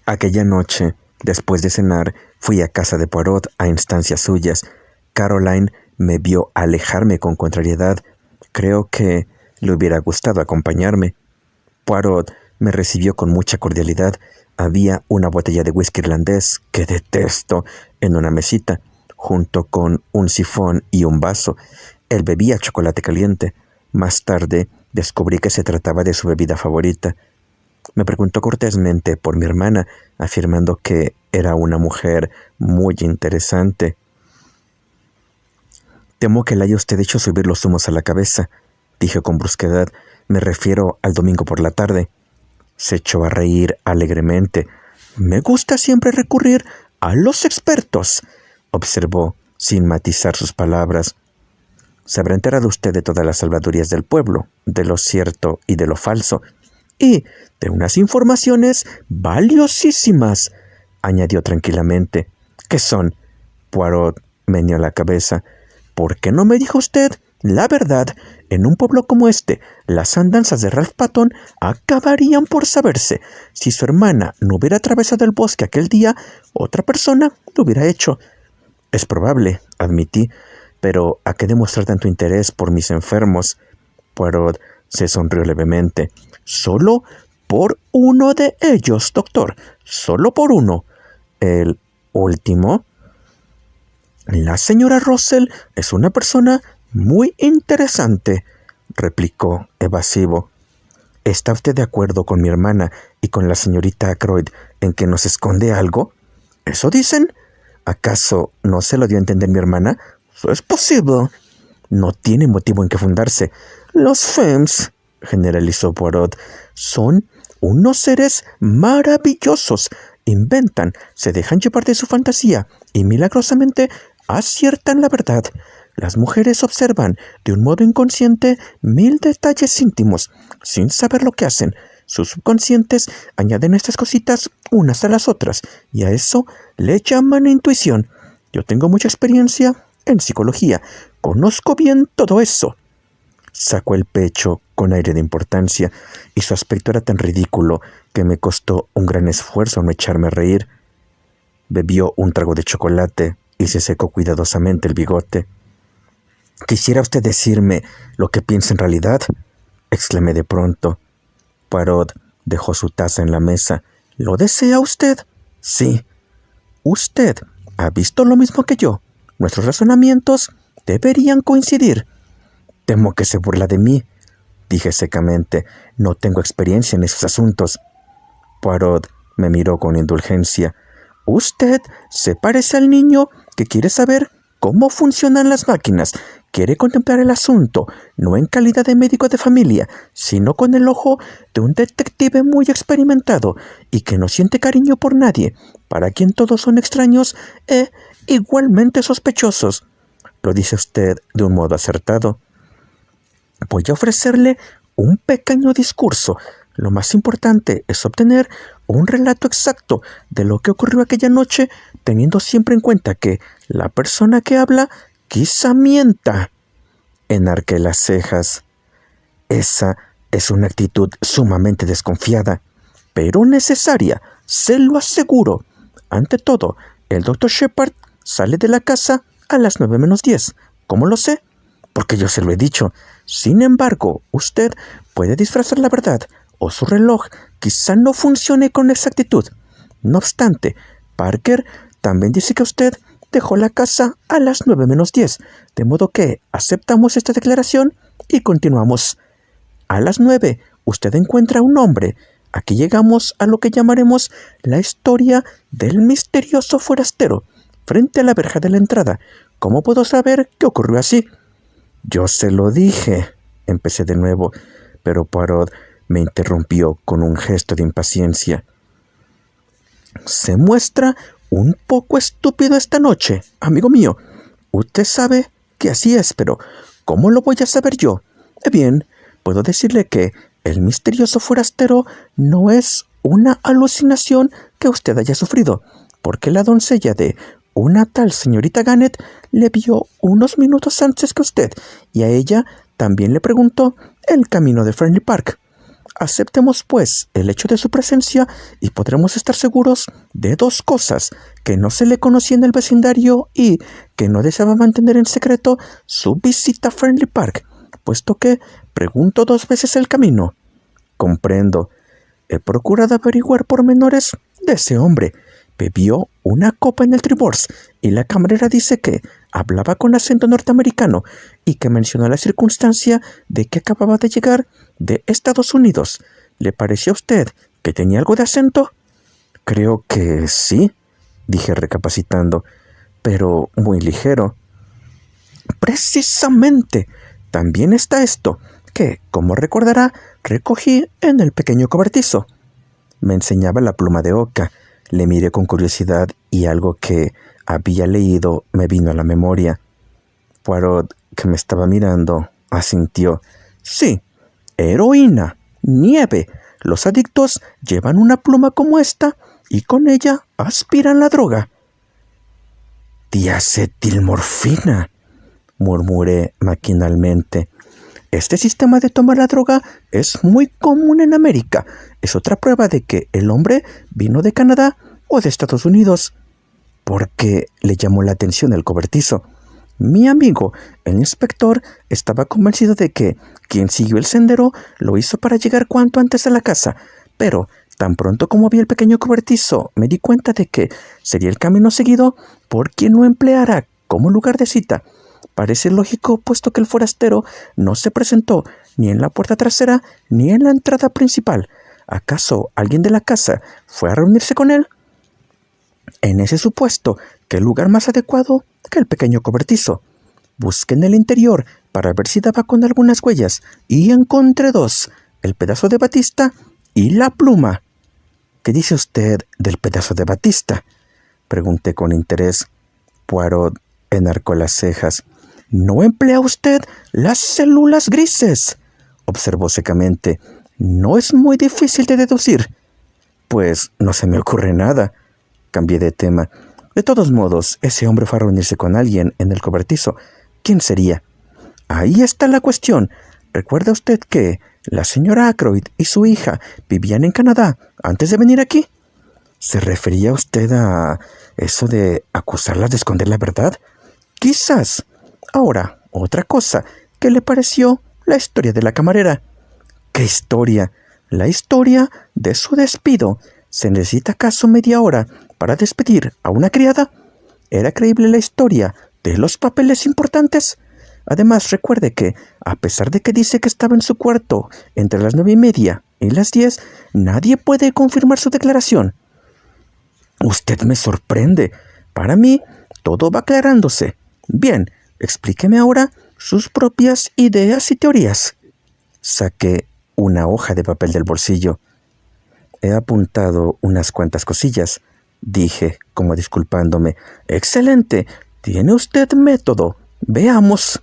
Aquella noche, después de cenar, fui a casa de Poirot a instancias suyas. Caroline me vio alejarme con contrariedad. Creo que le hubiera gustado acompañarme. Poirot me recibió con mucha cordialidad. Había una botella de whisky irlandés, que detesto, en una mesita, junto con un sifón y un vaso. Él bebía chocolate caliente. Más tarde descubrí que se trataba de su bebida favorita. Me preguntó cortésmente por mi hermana, afirmando que era una mujer muy interesante. «Temo que le haya usted hecho subir los humos a la cabeza», dije con brusquedad. «Me refiero al domingo por la tarde». Se echó a reír alegremente. «Me gusta siempre recurrir a los expertos», observó, sin matizar sus palabras. «Se habrá enterado usted de todas las salvadorías del pueblo, de lo cierto y de lo falso, y de unas informaciones valiosísimas», añadió tranquilamente. «¿Qué son?» Poirot meneó la cabeza. «¿Por qué no me dijo usted la verdad? En un pueblo como este, las andanzas de Ralph Patton acabarían por saberse. Si su hermana no hubiera atravesado el bosque aquel día, otra persona lo hubiera hecho». «Es probable», admití, «pero ¿a qué demostrar tanto interés por mis enfermos?» Poirot se sonrió levemente. «Solo por uno de ellos, doctor. Solo por uno». «¿El último?» «La señora Russell es una persona muy interesante», replicó evasivo. «¿Está usted de acuerdo con mi hermana y con la señorita Ackroyd en que nos esconde algo?» «¿Eso dicen? ¿Acaso no se lo dio a entender mi hermana?» «Eso es posible». «No tiene motivo en que fundarse». «Los Femmes», generalizó Poirot, «son unos seres maravillosos. Inventan, se dejan llevar de su fantasía y milagrosamente aciertan la verdad. Las mujeres observan de un modo inconsciente 1000 detalles íntimos, sin saber lo que hacen. Sus subconscientes añaden estas cositas unas a las otras, y a eso le llaman intuición. Yo tengo mucha experiencia en psicología. Conozco bien todo eso». Sacó el pecho con aire de importancia, y su aspecto era tan ridículo que me costó un gran esfuerzo no echarme a reír. Bebió un trago de chocolate y se secó cuidadosamente el bigote. «¿Quisiera usted decirme lo que piensa en realidad?», exclamé de pronto. Poirot dejó su taza en la mesa. «¿Lo desea usted?» «Sí». «Usted ha visto lo mismo que yo. Nuestros razonamientos deberían coincidir». «Temo que se burla de mí», dije secamente. «No tengo experiencia en esos asuntos». Poirot me miró con indulgencia. «Usted se parece al niño que quiere saber cómo funcionan las máquinas. Quiere contemplar el asunto, no en calidad de médico de familia, sino con el ojo de un detective muy experimentado y que no siente cariño por nadie, para quien todos son extraños e igualmente sospechosos». «Lo dice usted de un modo acertado». «Voy a ofrecerle un pequeño discurso. Lo más importante es obtener un relato exacto de lo que ocurrió aquella noche, teniendo siempre en cuenta que la persona que habla quizá mienta». Enarqué las cejas. «Esa es una actitud sumamente desconfiada, pero necesaria, se lo aseguro. Ante todo, el doctor Shepard sale de la casa a las 9:10. ¿Cómo lo sé? Porque yo se lo he dicho. Sin embargo, usted puede disfrazar la verdad, o su reloj quizá no funcione con exactitud. No obstante, Parker también dice que usted dejó la casa a las 9:10, de modo que aceptamos esta declaración y continuamos. A las 9, usted encuentra a un hombre. Aquí llegamos a lo que llamaremos la historia del misterioso forastero, frente a la verja de la entrada. ¿Cómo puedo saber que ocurrió así?» «Yo se lo dije», empecé de nuevo, pero Poirot me interrumpió con un gesto de impaciencia. «Se muestra un poco estúpido esta noche, amigo mío. Usted sabe que así es, pero ¿cómo lo voy a saber yo? Bien, puedo decirle que el misterioso forastero no es una alucinación que usted haya sufrido, porque la doncella de una tal señorita Gannett le vio unos minutos antes que usted, y a ella también le preguntó el camino de Friendly Park. Aceptemos, pues, el hecho de su presencia y podremos estar seguros de dos cosas: que no se le conocía en el vecindario y que no deseaba mantener en secreto su visita a Friendly Park, puesto que preguntó 2 veces el camino. Comprendo. He procurado averiguar pormenores de ese hombre. Bebió una copa en el Tribors y la camarera dice que hablaba con acento norteamericano y que mencionó la circunstancia de que acababa de llegar de Estados Unidos. ¿Le pareció a usted que tenía algo de acento? Creo que sí, dije recapacitando, pero muy ligero. Precisamente. También está esto, que, como recordará, recogí en el pequeño cobertizo. Me enseñaba la pluma de oca. Le miré con curiosidad y algo que había leído me vino a la memoria. Poirot, que me estaba mirando, asintió. Sí, heroína, nieve. Los adictos llevan una pluma como esta y con ella aspiran la droga. Diacetilmorfina, murmuré maquinalmente. Este sistema de tomar la droga es muy común en América. Es otra prueba de que el hombre vino de Canadá o de Estados Unidos. ¿Por qué le llamó la atención el cobertizo? Mi amigo, el inspector, estaba convencido de que quien siguió el sendero lo hizo para llegar cuanto antes a la casa, pero tan pronto como vi el pequeño cobertizo, me di cuenta de que sería el camino seguido por quien lo empleara como lugar de cita. Parece lógico, puesto que el forastero no se presentó ni en la puerta trasera ni en la entrada principal. ¿Acaso alguien de la casa fue a reunirse con él? En ese supuesto, ¿qué lugar más adecuado que el pequeño cobertizo? Busqué en el interior para ver si daba con algunas huellas y encontré 2, el pedazo de batista y la pluma. ¿Qué dice usted del pedazo de batista?, pregunté con interés. Poirot enarcó las cejas. «¿No emplea usted las células grises?», observó secamente. «No es muy difícil de deducir». «Pues no se me ocurre nada», cambié de tema. «De todos modos, ese hombre fue a reunirse con alguien en el cobertizo. ¿Quién sería?» «Ahí está la cuestión. ¿Recuerda usted que la señora Ackroyd y su hija vivían en Canadá antes de venir aquí?» ¿Se refería usted a eso de acusarlas de esconder la verdad? «Quizás. Ahora, otra cosa. ¿Qué le pareció la historia de la camarera?» «¿Qué historia?» «La historia de su despido. ¿Se necesita acaso media hora para despedir a una criada? ¿Era creíble la historia de los papeles importantes? Además, recuerde que, a pesar de que dice que estaba en su cuarto entre las 9:30 y las 10, nadie puede confirmar su declaración». «Usted me sorprende. Para mí, todo va aclarándose. Bien, explíqueme ahora sus propias ideas y teorías». Saqué una hoja de papel del bolsillo. «He apuntado unas cuantas cosillas», dije, como disculpándome. «Excelente. Tiene usted método. Veamos».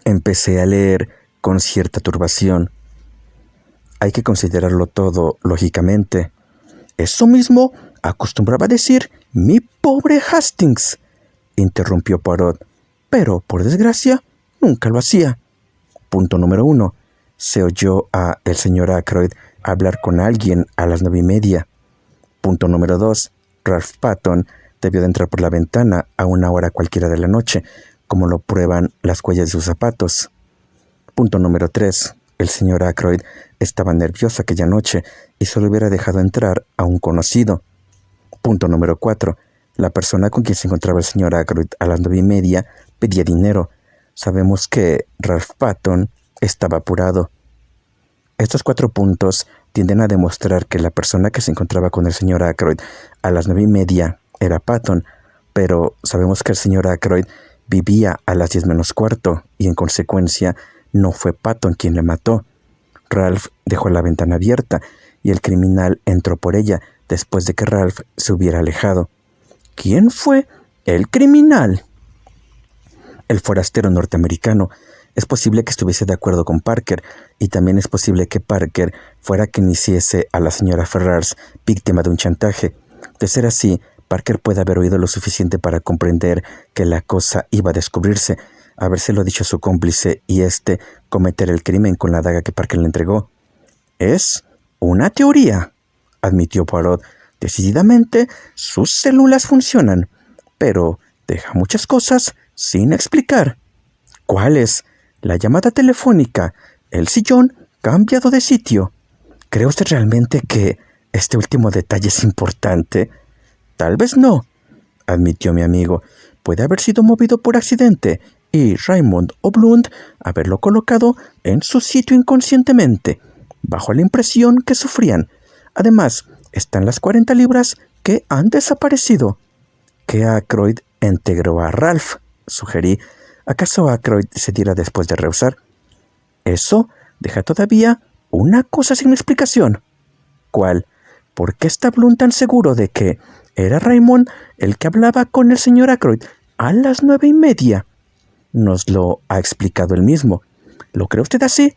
Empecé a leer con cierta turbación. «Hay que considerarlo todo lógicamente». «Eso mismo acostumbraba a decir mi pobre Hastings», interrumpió Poirot. «Pero, por desgracia, nunca lo hacía». Punto número 1. Se oyó a el señor Ackroyd hablar con alguien a las 9:30. Punto número 2. Ralph Patton debió de entrar por la ventana a una hora cualquiera de la noche, como lo prueban las huellas de sus zapatos. Punto número 3. El señor Ackroyd estaba nervioso aquella noche y solo hubiera dejado entrar a un conocido. Punto número 4. La persona con quien se encontraba el señor Ackroyd a las 9:30 pedía dinero. Sabemos que Ralph Patton estaba apurado. Estos 4 puntos tienden a demostrar que la persona que se encontraba con el señor Ackroyd a las 9:30 era Patton, pero sabemos que el señor Ackroyd vivía a las 10 menos cuarto y en consecuencia no fue Patton quien le mató. Ralph dejó la ventana abierta y el criminal entró por ella después de que Ralph se hubiera alejado. ¿Quién fue el criminal? El forastero norteamericano. Es posible que estuviese de acuerdo con Parker, y también es posible que Parker fuera quien hiciese a la señora Ferrars víctima de un chantaje. De ser así, Parker puede haber oído lo suficiente para comprender que la cosa iba a descubrirse, habérselo dicho a su cómplice y éste cometer el crimen con la daga que Parker le entregó. Es una teoría, admitió Poirot. Decididamente, sus células funcionan, pero deja muchas cosas sin explicar. ¿Cuáles? La llamada telefónica, el sillón cambiado de sitio. ¿Cree usted realmente que este último detalle es importante? Tal vez no, admitió mi amigo. Puede haber sido movido por accidente y Raymond o Blunt haberlo colocado en su sitio inconscientemente, bajo la impresión que sufrían. Además, están las 40 libras que han desaparecido. Que Ackroyd integró a Ralph, sugerí. ¿Acaso Ackroyd se diera después de rehusar? Eso deja todavía una cosa sin explicación. ¿Cuál? ¿Por qué está Blunt tan seguro de que era Raymond el que hablaba con el señor Ackroyd a las 9:30? Nos lo ha explicado él mismo. ¿Lo cree usted así?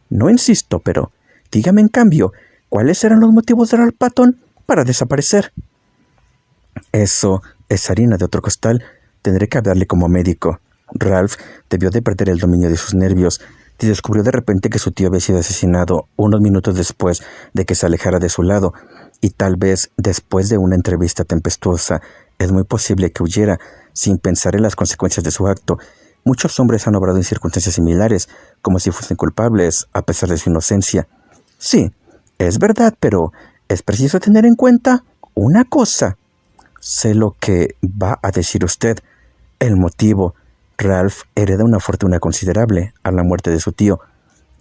No insisto, pero dígame en cambio, ¿cuáles eran los motivos de Ralph Patton para desaparecer? Eso es harina de otro costal. Tendré que hablarle como médico. Ralph debió de perder el dominio de sus nervios y descubrió de repente que su tío había sido asesinado unos minutos después de que se alejara de su lado, y tal vez después de una entrevista tempestuosa es muy posible que huyera sin pensar en las consecuencias de su acto. Muchos hombres han obrado en circunstancias similares, como si fuesen culpables, a pesar de su inocencia. Sí, es verdad, pero es preciso tener en cuenta una cosa. Sé lo que va a decir usted. El motivo. Ralph hereda una fortuna considerable a la muerte de su tío.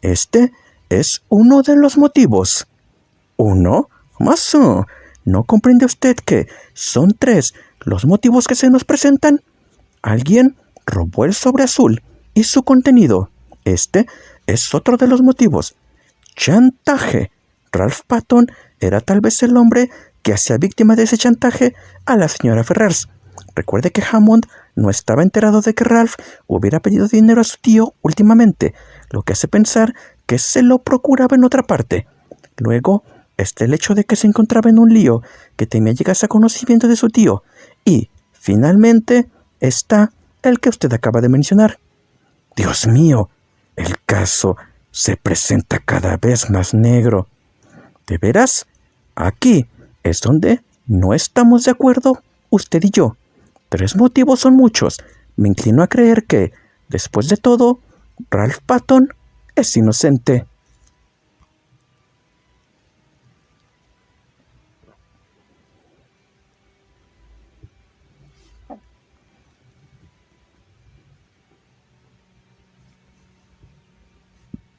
Este es uno de los motivos. ¿Uno? ¡Maso! ¿No comprende usted que son 3 los motivos que se nos presentan? Alguien robó el sobre azul y su contenido. Este es otro de los motivos. Chantaje. Ralph Patton era tal vez el hombre que hacía víctima de ese chantaje a la señora Ferrars. Recuerde que Hammond no estaba enterado de que Ralph hubiera pedido dinero a su tío últimamente, lo que hace pensar que se lo procuraba en otra parte. Luego está el hecho de que se encontraba en un lío que temía llegase a conocimiento de su tío. Y, finalmente, está el que usted acaba de mencionar. Dios mío, el caso se presenta cada vez más negro. ¿De veras? Aquí es donde no estamos de acuerdo usted y yo. 3 motivos son muchos. Me inclino a creer que, después de todo, Ralph Patton es inocente.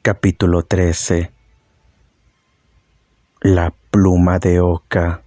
Capítulo 13. La pluma de oca.